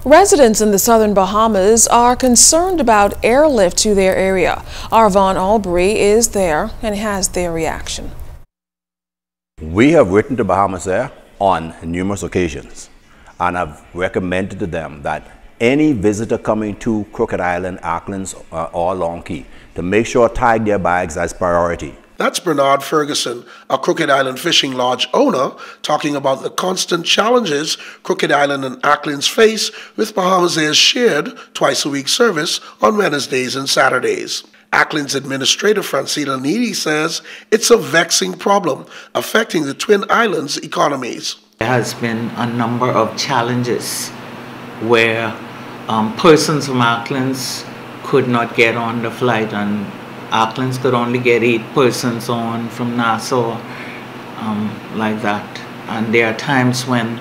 Residents in the southern Bahamas are concerned about airlift to their area. Our Vaughn Aubrey is there and has their reaction. We have written to Bahamas Air on numerous occasions, and I've recommended to them that any visitor coming to Crooked Island, Acklins, or Long Key to make sure tag their bags as priority. That's Bernard Ferguson, a Crooked Island fishing lodge owner, talking about the constant challenges Crooked Island and Acklins face with Bahamas Air's shared twice-a-week service on Wednesdays and Saturdays. Acklins Administrator Francina Needy says it's a vexing problem affecting the Twin Islands' economies. There has been a number of challenges where persons from Acklins could not get on the flight, and Acklins could only get 8 persons on from Nassau, like that. And there are times when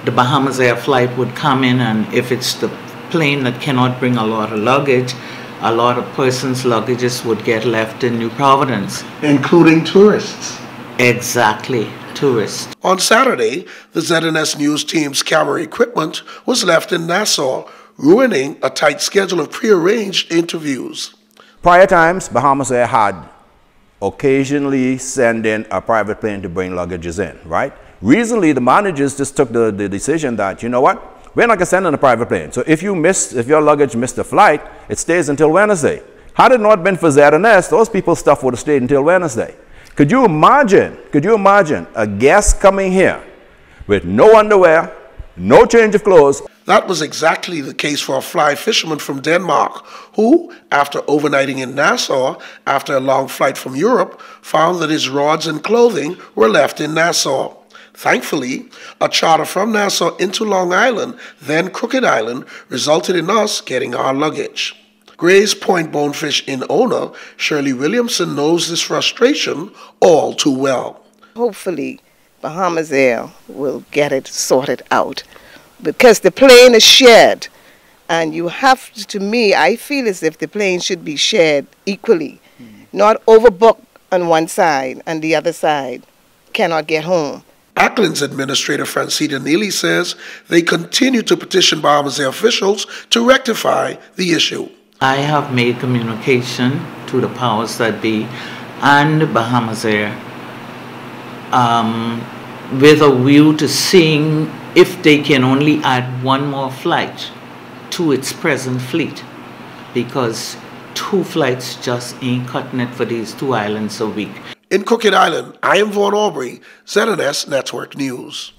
the Bahamas Air flight would come in, and if it's the plane that cannot bring a lot of luggage, a lot of persons' luggages would get left in New Providence. Including tourists. Exactly, tourists. On Saturday, the ZNS News team's camera equipment was left in Nassau, ruining a tight schedule of prearranged interviews. Prior times, Bahamas Air had occasionally sent in a private plane to bring luggages in, right? Recently, the managers just took the decision that, you know what, we're not going to send in a private plane. So if your luggage missed the flight, it stays until Wednesday. Had it not been for ZNS, those people's stuff would have stayed until Wednesday. Could you imagine a guest coming here with no underwear, no change of clothes? That was exactly the case for a fly fisherman from Denmark who, after overnighting in Nassau after a long flight from Europe, found that his rods and clothing were left in Nassau. Thankfully, a charter from Nassau into Long Island, then Crooked Island, resulted in us getting our luggage. Gray's Point Bonefish Inn owner, Shirley Williamson, knows this frustration all too well. Hopefully, Bahamas Air will get it sorted out, because the plane is shared, and you have to me, I feel as if the plane should be shared equally, not overbooked on one side and the other side cannot get home. Acklins Administrator Francina Neely says they continue to petition Bahamas Air officials to rectify the issue. I have made communication to the powers that be and Bahamas Air with a view to seeing if they can only add one more flight to its present fleet, because 2 flights just ain't cutting it for these 2 islands a week. In Crooked Island, I am Vaughn Aubrey, ZNS Network News.